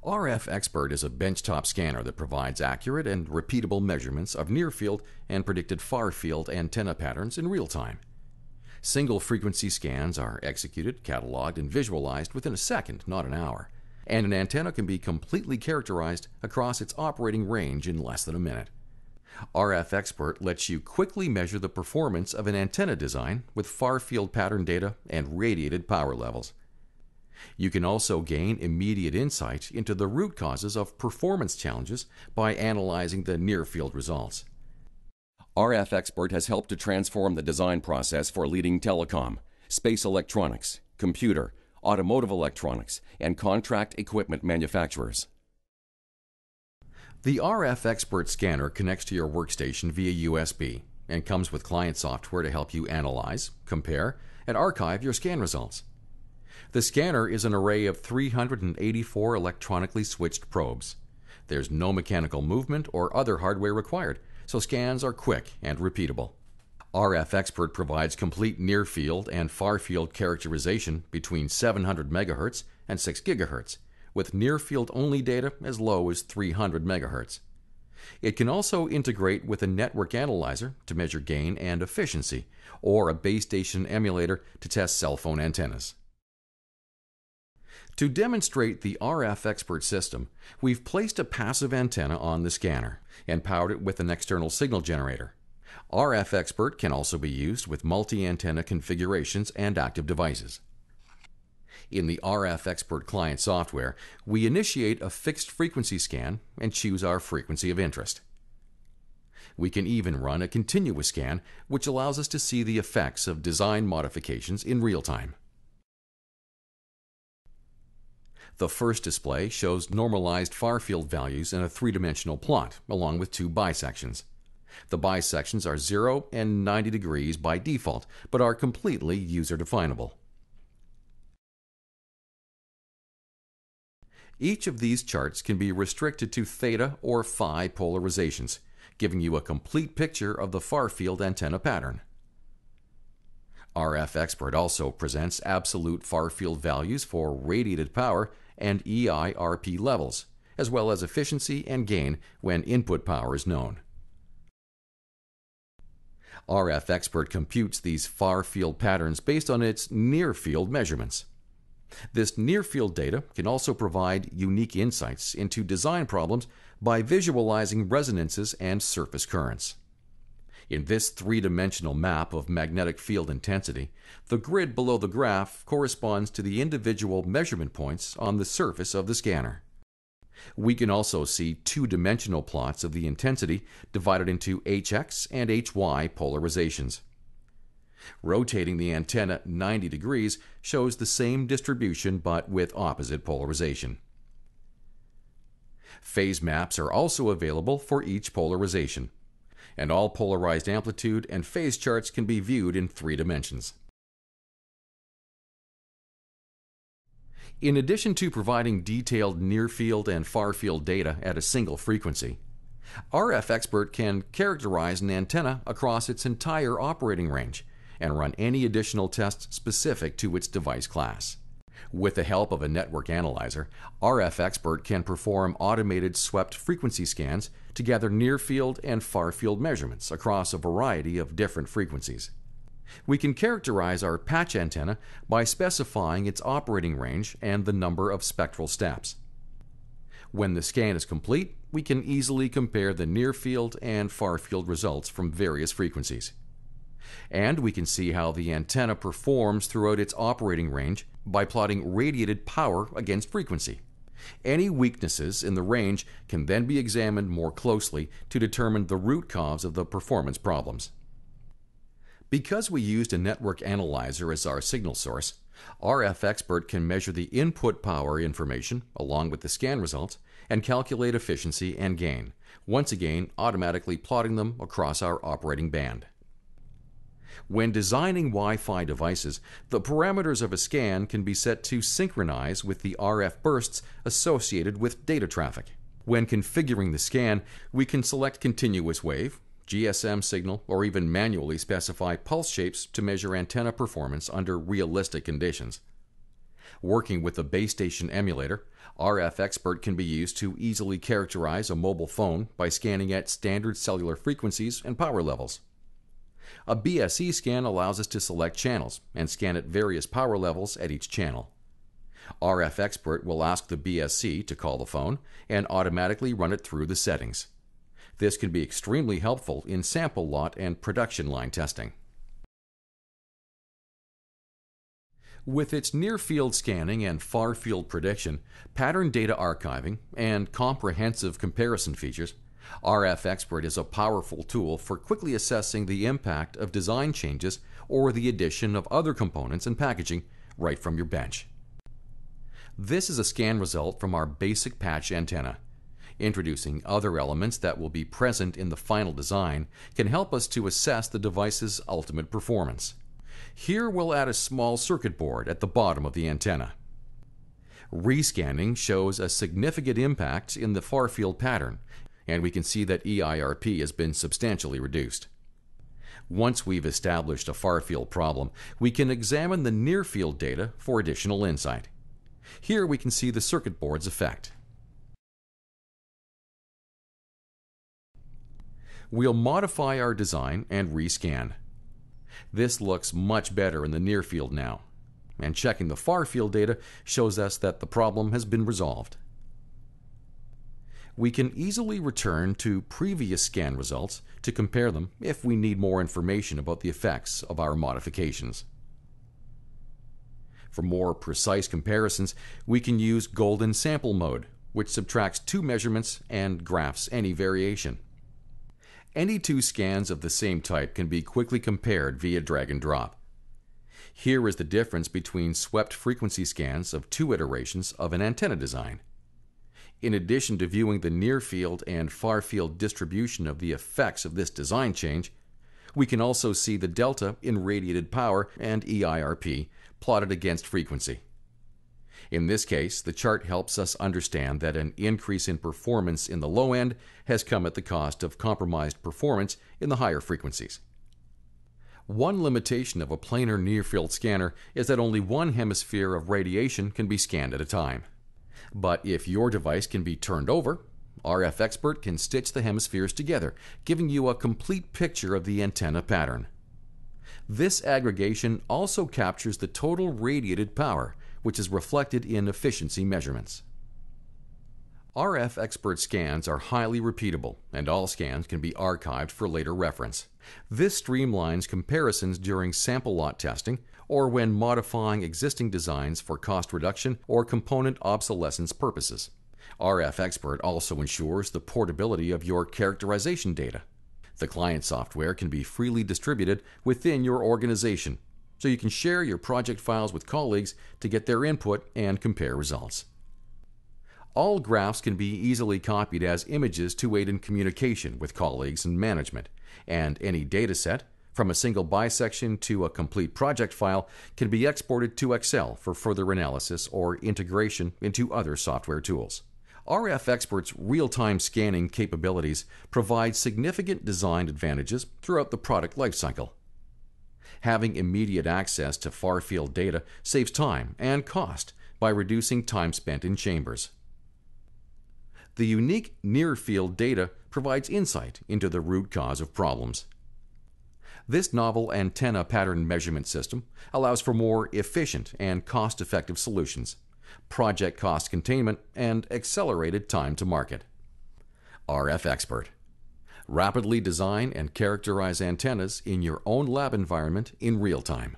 RFxpert is a benchtop scanner that provides accurate and repeatable measurements of near-field and predicted far-field antenna patterns in real time. Single-frequency scans are executed, cataloged, and visualized within a second, not an hour, and an antenna can be completely characterized across its operating range in less than a minute. RFxpert lets you quickly measure the performance of an antenna design with far-field pattern data and radiated power levels. You can also gain immediate insight into the root causes of performance challenges by analyzing the near-field results. RFxpert has helped to transform the design process for leading telecom, space electronics, computer, automotive electronics, and contract equipment manufacturers. The RFxpert scanner connects to your workstation via USB and comes with client software to help you analyze, compare, and archive your scan results. The scanner is an array of 384 electronically switched probes. There's no mechanical movement or other hardware required, so scans are quick and repeatable. RFxpert provides complete near-field and far-field characterization between 700 MHz and 6 GHz, with near-field only data as low as 300 MHz. It can also integrate with a network analyzer to measure gain and efficiency, or a base station emulator to test cell phone antennas. To demonstrate the RFxpert system, we've placed a passive antenna on the scanner and powered it with an external signal generator. RFxpert can also be used with multi-antenna configurations and active devices. In the RFxpert client software, we initiate a fixed frequency scan and choose our frequency of interest. We can even run a continuous scan, which allows us to see the effects of design modifications in real time. The first display shows normalized far-field values in a three-dimensional plot, along with two bisections. The bisections are 0 and 90 degrees by default, but are completely user-definable. Each of these charts can be restricted to theta or phi polarizations, giving you a complete picture of the far-field antenna pattern. RFxpert also presents absolute far-field values for radiated power and EIRP levels, as well as efficiency and gain when input power is known. RFxpert computes these far-field patterns based on its near-field measurements. This near-field data can also provide unique insights into design problems by visualizing resonances and surface currents. In this three-dimensional map of magnetic field intensity, the grid below the graph corresponds to the individual measurement points on the surface of the scanner. We can also see two-dimensional plots of the intensity divided into HX and HY polarizations. Rotating the antenna 90 degrees shows the same distribution but with opposite polarization. Phase maps are also available for each polarization, and all polarized amplitude and phase charts can be viewed in 3 dimensions. In addition to providing detailed near-field and far-field data at a single frequency, RFxpert can characterize an antenna across its entire operating range and run any additional tests specific to its device class. With the help of a network analyzer, RFxpert can perform automated swept frequency scans to gather near-field and far-field measurements across a variety of different frequencies. We can characterize our patch antenna by specifying its operating range and the number of spectral steps. When the scan is complete, we can easily compare the near-field and far-field results from various frequencies. And we can see how the antenna performs throughout its operating range by plotting radiated power against frequency. Any weaknesses in the range can then be examined more closely to determine the root cause of the performance problems. Because we used a network analyzer as our signal source, RFxpert can measure the input power information along with the scan results and calculate efficiency and gain, once again automatically plotting them across our operating band. When designing Wi-Fi devices, the parameters of a scan can be set to synchronize with the RF bursts associated with data traffic. When configuring the scan, we can select continuous wave, GSM signal, or even manually specify pulse shapes to measure antenna performance under realistic conditions. Working with the base station emulator, RFxpert can be used to easily characterize a mobile phone by scanning at standard cellular frequencies and power levels. A BSE scan allows us to select channels and scan at various power levels at each channel. RFxpert will ask the BSE to call the phone and automatically run it through the settings. This can be extremely helpful in sample lot and production line testing. With its near-field scanning and far-field prediction, pattern data archiving, and comprehensive comparison features, RFxpert is a powerful tool for quickly assessing the impact of design changes or the addition of other components and packaging right from your bench. This is a scan result from our basic patch antenna. Introducing other elements that will be present in the final design can help us to assess the device's ultimate performance. Here we'll add a small circuit board at the bottom of the antenna. Rescanning shows a significant impact in the far-field pattern, and we can see that EIRP has been substantially reduced. Once we've established a far-field problem, we can examine the near-field data for additional insight. Here we can see the circuit board's effect. We'll modify our design and rescan. This looks much better in the near field now, and checking the far field data shows us that the problem has been resolved. We can easily return to previous scan results to compare them if we need more information about the effects of our modifications. For more precise comparisons, we can use golden sample mode, which subtracts two measurements and graphs any variation. Any two scans of the same type can be quickly compared via drag and drop. Here is the difference between swept frequency scans of two iterations of an antenna design. In addition to viewing the near-field and far-field distribution of the effects of this design change, we can also see the delta in radiated power and EIRP plotted against frequency. In this case, the chart helps us understand that an increase in performance in the low end has come at the cost of compromised performance in the higher frequencies. One limitation of a planar near-field scanner is that only one hemisphere of radiation can be scanned at a time. But if your device can be turned over, RFxpert can stitch the hemispheres together, giving you a complete picture of the antenna pattern. This aggregation also captures the total radiated power, which is reflected in efficiency measurements. RFxpert scans are highly repeatable, and all scans can be archived for later reference. This streamlines comparisons during sample lot testing or when modifying existing designs for cost reduction or component obsolescence purposes. RFxpert also ensures the portability of your characterization data. The client software can be freely distributed within your organization, so you can share your project files with colleagues to get their input and compare results. All graphs can be easily copied as images to aid in communication with colleagues and management, and any dataset, from a single bisection to a complete project file, can be exported to Excel for further analysis or integration into other software tools. RFxpert's real-time scanning capabilities provide significant design advantages throughout the product lifecycle. Having immediate access to far-field data saves time and cost by reducing time spent in chambers. The unique near-field data provides insight into the root cause of problems. This novel antenna pattern measurement system allows for more efficient and cost-effective solutions, project cost containment, and accelerated time to market. RFxpert. Rapidly design and characterize antennas in your own lab environment in real time.